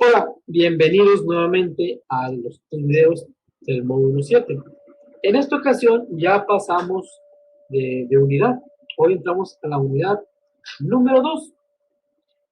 Hola, bienvenidos nuevamente a los videos del módulo 7. En esta ocasión ya pasamos de unidad. Hoy entramos a la unidad número 2.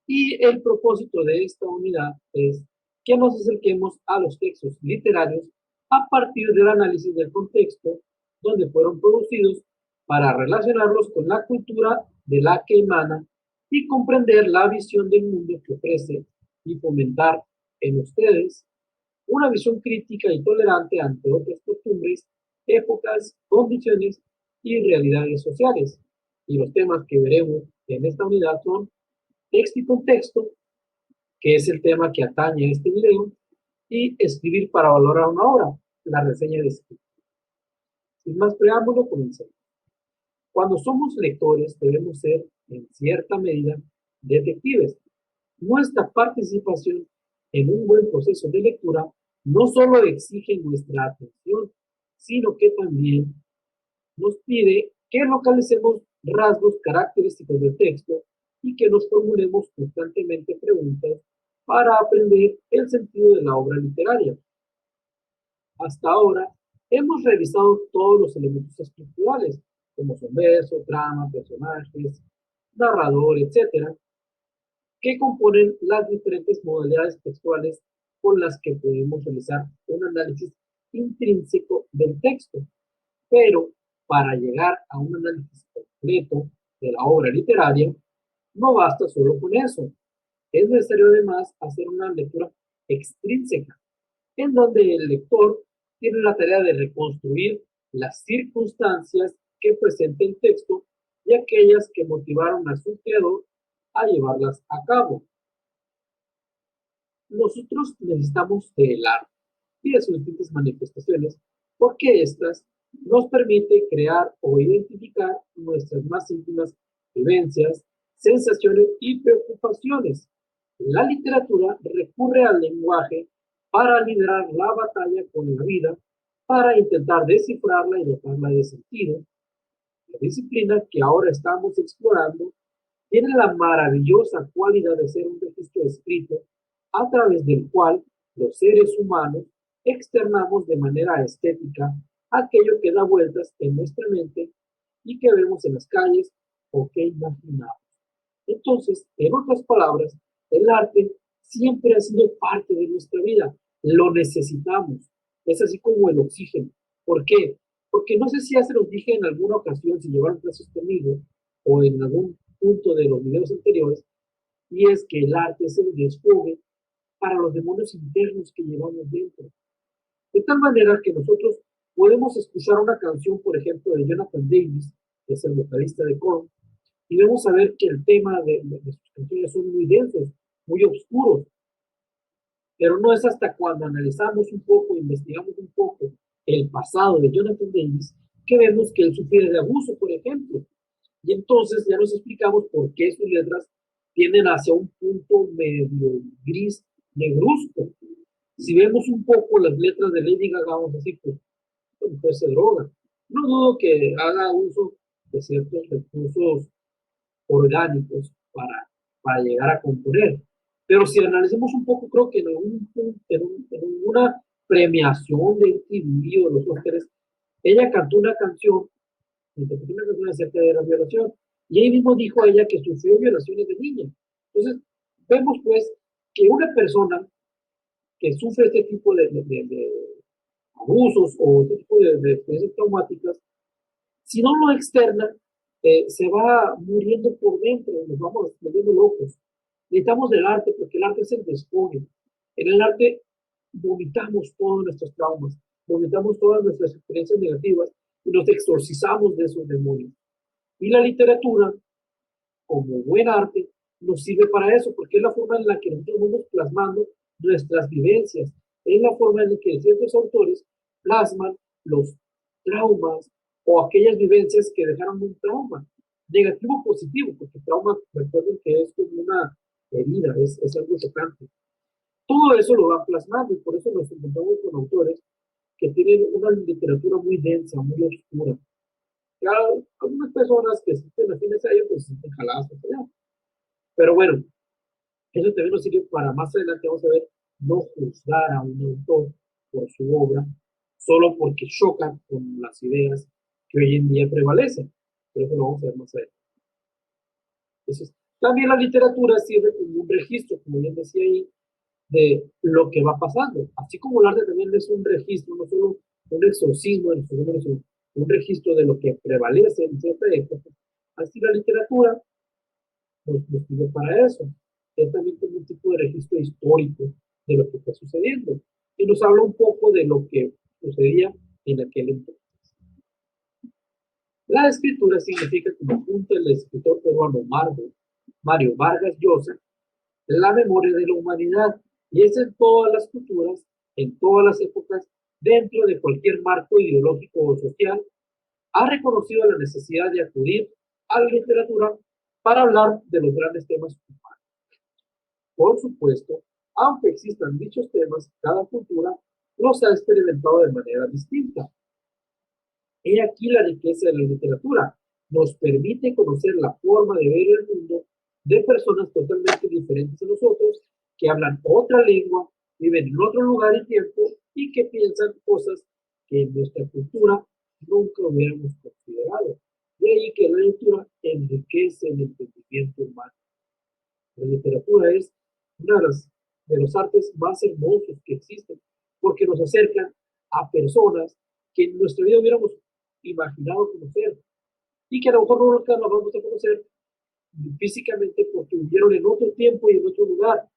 Y el propósito de esta unidad es que nos acerquemos a los textos literarios a partir del análisis del contexto donde fueron producidos para relacionarlos con la cultura de la que emana y comprender la visión del mundo que ofrece y fomentar en ustedes una visión crítica y tolerante ante otras costumbres, épocas, condiciones y realidades sociales. Y los temas que veremos en esta unidad son texto y contexto, que es el tema que atañe a este video, y escribir para valorar una obra, la reseña de escrito. Sin más preámbulo, comencemos. Cuando somos lectores, debemos ser, en cierta medida, detectives. Nuestra participación en un buen proceso de lectura no solo exige nuestra atención, sino que también nos pide que localicemos rasgos característicos del texto y que nos formulemos constantemente preguntas para aprender el sentido de la obra literaria. Hasta ahora hemos revisado todos los elementos estructurales, como son verso, trama, personajes, narrador, etcétera, que componen las diferentes modalidades textuales con las que podemos realizar un análisis intrínseco del texto. Pero para llegar a un análisis completo de la obra literaria, no basta solo con eso. Es necesario además hacer una lectura extrínseca, en donde el lector tiene la tarea de reconstruir las circunstancias que presenta el texto y aquellas que motivaron a su creador a llevarlas a cabo. Nosotros necesitamos del arte y de sus distintas manifestaciones, porque estas nos permite crear o identificar nuestras más íntimas vivencias, sensaciones y preocupaciones. La literatura recurre al lenguaje para liderar la batalla con la vida, para intentar descifrarla y dotarla de sentido. La disciplina que ahora estamos explorando tiene la maravillosa cualidad de ser un registro escrito a través del cual los seres humanos externamos de manera estética aquello que da vueltas en nuestra mente y que vemos en las calles o que imaginamos. Entonces, en otras palabras, el arte siempre ha sido parte de nuestra vida. Lo necesitamos. Es así como el oxígeno. ¿Por qué? Porque no sé si ya se los dije en alguna ocasión, si llevaron clases conmigo o en algún punto de los videos anteriores, y es que el arte es el desfogue para los demonios internos que llevamos dentro. De tal manera que nosotros podemos escuchar una canción, por ejemplo, de Jonathan Davis, que es el vocalista de Korn, y vamos a ver que el tema de sus canciones son muy densos, muy oscuros, pero no es hasta cuando analizamos un poco, investigamos un poco el pasado de Jonathan Davis, que vemos que él sufrió de abuso, por ejemplo, y entonces ya nos explicamos por qué sus letras tienden hacia un punto medio gris, negruzco. Si vemos un poco las letras de Lady Gaga, vamos a decir, pues se droga. No dudo que haga uso de ciertos recursos orgánicos para llegar a componer. Pero si analizamos un poco, creo que en una premiación de MTV o de los Óscares, ella cantó una canción, interpretó una canción acerca de la violación, y ahí mismo dijo a ella que sufrió violaciones de niña. Entonces, vemos pues que una persona que sufre este tipo de abusos o este tipo de experiencias traumáticas, si no lo externa, se va muriendo por dentro, nos vamos volviendo locos. Necesitamos del arte porque el arte es el desfogue. En el arte vomitamos todos nuestros traumas, vomitamos todas nuestras experiencias negativas y nos exorcizamos de esos demonios. Y la literatura, como buen arte, nos sirve para eso, porque es la forma en la que nosotros vamos plasmando nuestras vivencias, es la forma en la que ciertos autores plasman los traumas o aquellas vivencias que dejaron un trauma, negativo o positivo, porque trauma, recuerden que es como una herida, es algo chocante. Todo eso lo van plasmando y por eso nos encontramos con autores que tienen una literatura muy densa, muy oscura. Claro, algunas personas que se sienten afines a ellos, pues se sienten jaladas hacia allá. Pero bueno, eso también nos sirve para más adelante, vamos a ver no juzgar a un autor por su obra solo porque chocan con las ideas que hoy en día prevalecen. Pero eso lo vamos a ver más adelante. Entonces, también la literatura sirve como un registro, como bien decía ahí, de lo que va pasando. Así como el arte también es un registro, no solo un exorcismo, sino un registro de lo que prevalece en cierta época. Así la literatura nos sirve para eso. Es también como un tipo de registro histórico de lo que está sucediendo. Y nos habla un poco de lo que sucedía en aquel entonces. La escritura significa, como apunta el escritor peruano Mario Vargas Llosa, la memoria de la humanidad. Y es en todas las culturas, en todas las épocas, dentro de cualquier marco ideológico o social, ha reconocido la necesidad de acudir a la literatura para hablar de los grandes temas humanos. Por supuesto, aunque existan dichos temas, cada cultura los ha experimentado de manera distinta. He aquí la riqueza de la literatura. Nos permite conocer la forma de ver el mundo de personas totalmente diferentes a nosotros, que hablan otra lengua, viven en otro lugar y tiempo y que piensan cosas que en nuestra cultura nunca hubiéramos considerado. De ahí que la lectura enriquece el entendimiento humano. La literatura es una de los artes más hermosos que existen, porque nos acercan a personas que en nuestra vida hubiéramos imaginado conocer y que a lo mejor no nunca las vamos a conocer físicamente porque vivieron en otro tiempo y en otro lugar,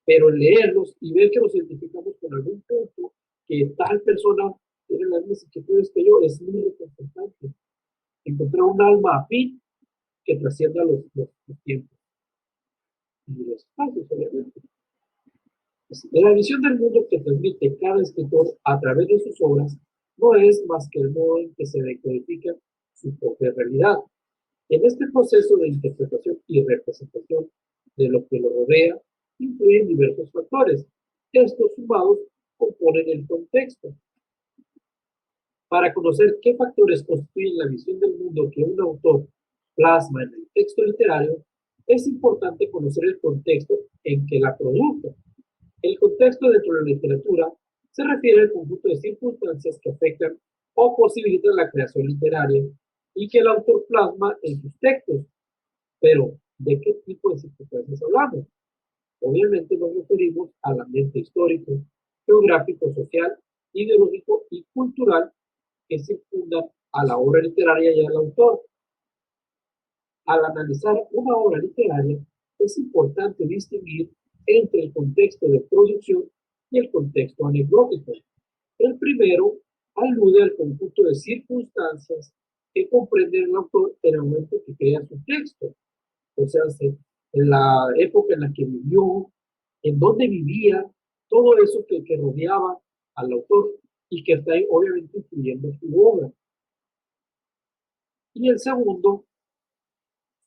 pero leerlos y ver que nos identificamos con algún punto que tal persona tiene las mismas inquietudes que yo es muy reconfortante. Encontrar un alma afín que trascienda los tiempos y los espacios, obviamente. La visión del mundo que transmite cada escritor a través de sus obras no es más que el modo en que se decodifica su propia realidad. En este proceso de interpretación y representación de lo que lo rodea, influyen diversos factores. Estos sumados componen el contexto. Para conocer qué factores constituyen la visión del mundo que un autor plasma en el texto literario, es importante conocer el contexto en que la produjo. El contexto dentro de la literatura se refiere al conjunto de circunstancias que afectan o posibilitan la creación literaria y que el autor plasma en sus textos. Pero, ¿de qué tipo de circunstancias hablamos? Obviamente nos referimos al ambiente histórico, geográfico, social, ideológico y cultural que circundan a la obra literaria y al autor. Al analizar una obra literaria, es importante distinguir entre el contexto de producción y el contexto anecdótico. El primero alude al conjunto de circunstancias que comprende el autor en el momento que crea su texto. O sea, en la época en la que vivió, en dónde vivía, todo eso que rodeaba al autor y que está ahí, obviamente influyendo su obra. Y el segundo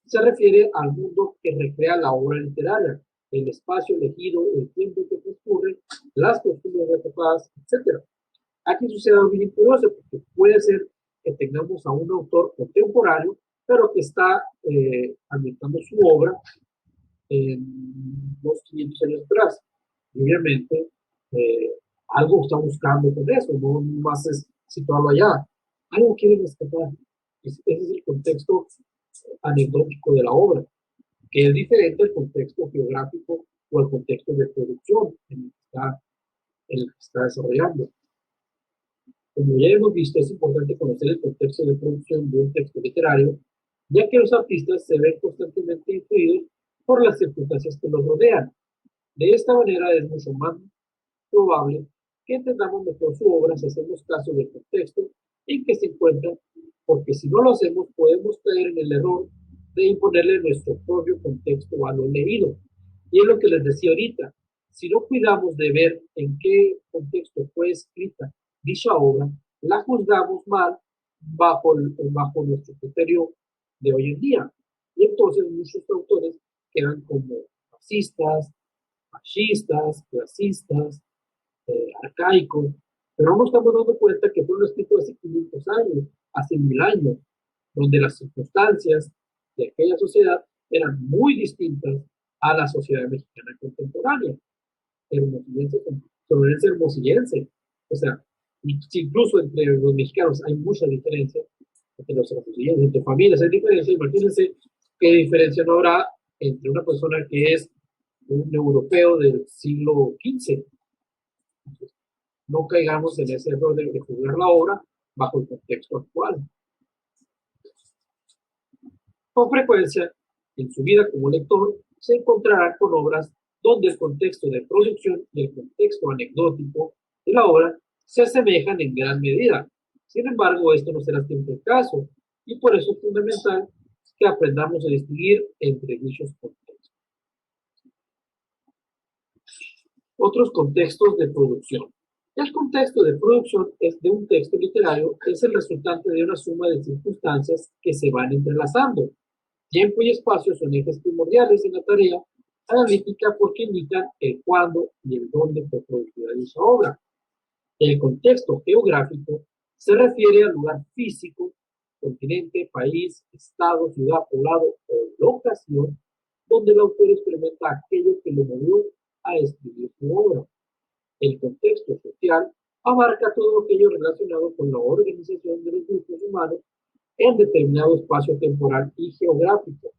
se refiere al mundo que recrea la obra literaria, el espacio elegido, el tiempo que transcurre, las costumbres retocadas, etc. Aquí sucede algo bien curioso, porque puede ser que tengamos a un autor contemporáneo, pero que está ambientando su obra en unos 500 años atrás. Y obviamente, eh, algo está buscando con eso, no más es situarlo allá. Algo quiere rescatar. Ese es el contexto anecdótico de la obra, que es diferente al contexto geográfico o al contexto de producción en el que está desarrollando. Como ya hemos visto, es importante conocer el contexto de producción de un texto literario, ya que los artistas se ven constantemente influidos por las circunstancias que los rodean. De esta manera es mucho más probable que entendamos mejor su obra si hacemos caso del contexto en que se encuentra, porque si no lo hacemos podemos caer en el error de imponerle nuestro propio contexto a lo leído. Y es lo que les decía ahorita, si no cuidamos de ver en qué contexto fue escrita dicha obra, la juzgamos mal bajo nuestro criterio de hoy en día. Y entonces muchos autores quedan como racistas, machistas, clasistas, arcaicos, pero no nos estamos dando cuenta que fueron escritos hace 500 años, hace 1000 años, donde las circunstancias de aquella sociedad eran muy distintas a la sociedad mexicana contemporánea. hermosillense con sonorense hermosillense. O sea, y si incluso entre los mexicanos hay mucha diferencia, entre los hermosillenses, entre familias hay diferencia, imagínense qué diferencia no habrá entre una persona que es un europeo del siglo XV. Entonces, no caigamos en ese error de juzgar la obra bajo el contexto actual. Con frecuencia, en su vida como lector, se encontrará con obras donde el contexto de producción y el contexto anecdótico de la obra se asemejan en gran medida. Sin embargo, esto no será siempre el caso, y por eso es fundamental que aprendamos a distinguir entre dichos contextos. Otros contextos de producción. El contexto de producción es de un texto literario es el resultante de una suma de circunstancias que se van entrelazando. Tiempo y espacio son ejes primordiales en la tarea analítica porque indican el cuándo y el dónde fue producida dicha obra. El contexto geográfico se refiere al lugar físico, continente, país, estado, ciudad, poblado o locación donde el autor experimenta aquello que lo movió a escribir su obra. El contexto social abarca todo aquello relacionado con la organización de los grupos humanos en determinado espacio temporal y geográfico.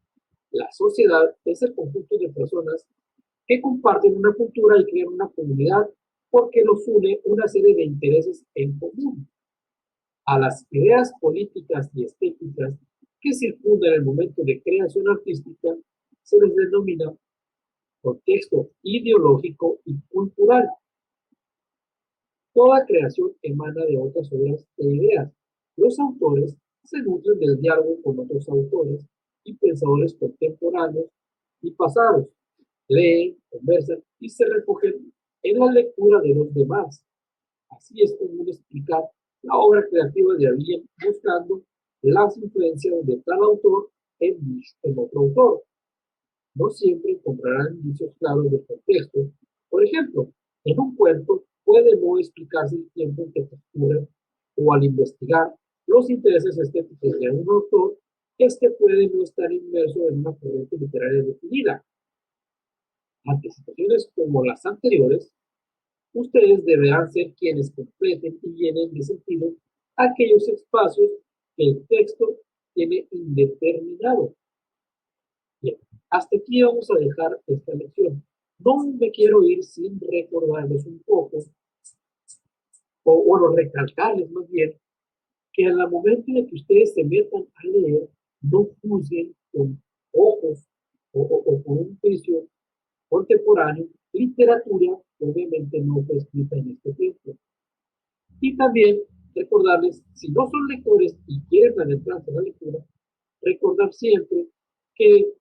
La sociedad es el conjunto de personas que comparten una cultura y crean una comunidad porque los une una serie de intereses en común. A las ideas políticas y estéticas que circundan el momento de creación artística se les denomina contexto ideológico y cultural. Toda creación emana de otras obras e ideas. Los autores se nutren del diálogo con otros autores y pensadores contemporáneos y pasados. Leen, conversan y se recogen en la lectura de los demás. Así es común explicar la obra creativa de alguien buscando las influencias de tal autor en otro autor. No siempre encontrarán indicios claros del contexto. Por ejemplo, en un cuento puede no explicarse el tiempo en que transcurre o al investigar los intereses estéticos de un autor, este puede no estar inmerso en una corriente literaria definida. Ante situaciones como las anteriores, ustedes deberán ser quienes completen y llenen de sentido aquellos espacios que el texto tiene indeterminado. Bien, hasta aquí vamos a dejar esta lección. No me quiero ir sin recordarles un poco, o bueno, recalcarles más bien, que en el momento en que ustedes se metan a leer, no juzguen con ojos o con un juicio contemporáneo literatura que obviamente no fue escrita en este tiempo. Y también recordarles, si no son lectores y quieren adentrarse en la lectura, recordar siempre que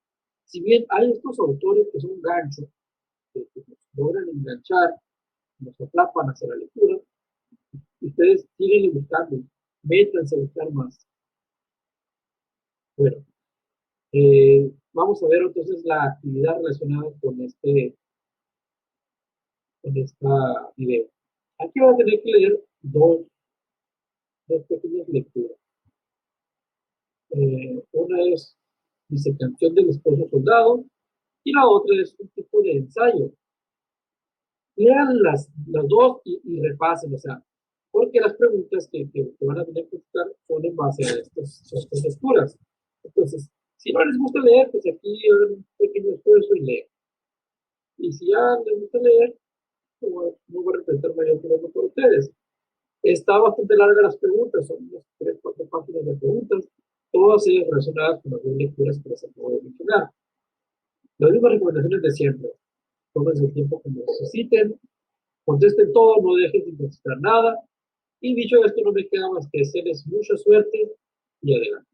si bien hay estos autores que son ganchos, que nos logran enganchar, nos atrapan hacia la lectura, ustedes siguen buscando, métanse a buscar más. Bueno, vamos a ver entonces la actividad relacionada con esta idea. Aquí van a tener que leer dos pequeñas lecturas. Una es dice Canción del Esposo Soldado y la otra es un tipo de ensayo. Lean las dos y repasen, o sea, porque las preguntas que van a tener que buscar son en base a estas lecturas. Entonces, si no les gusta leer, pues aquí hagan un pequeño esfuerzo y leer. Y si ya les gusta leer, no voy a representar mayor problema por ustedes. Está bastante larga las preguntas, son unas 3, 4 páginas de preguntas, todas ellas relacionadas con las dos lecturas que les acabo de mencionar. Las mismas recomendaciones de siempre. Tómense el tiempo que necesiten, contesten todo, no dejen de contestar nada. Y dicho esto, no me queda más que desearles mucha suerte y adelante.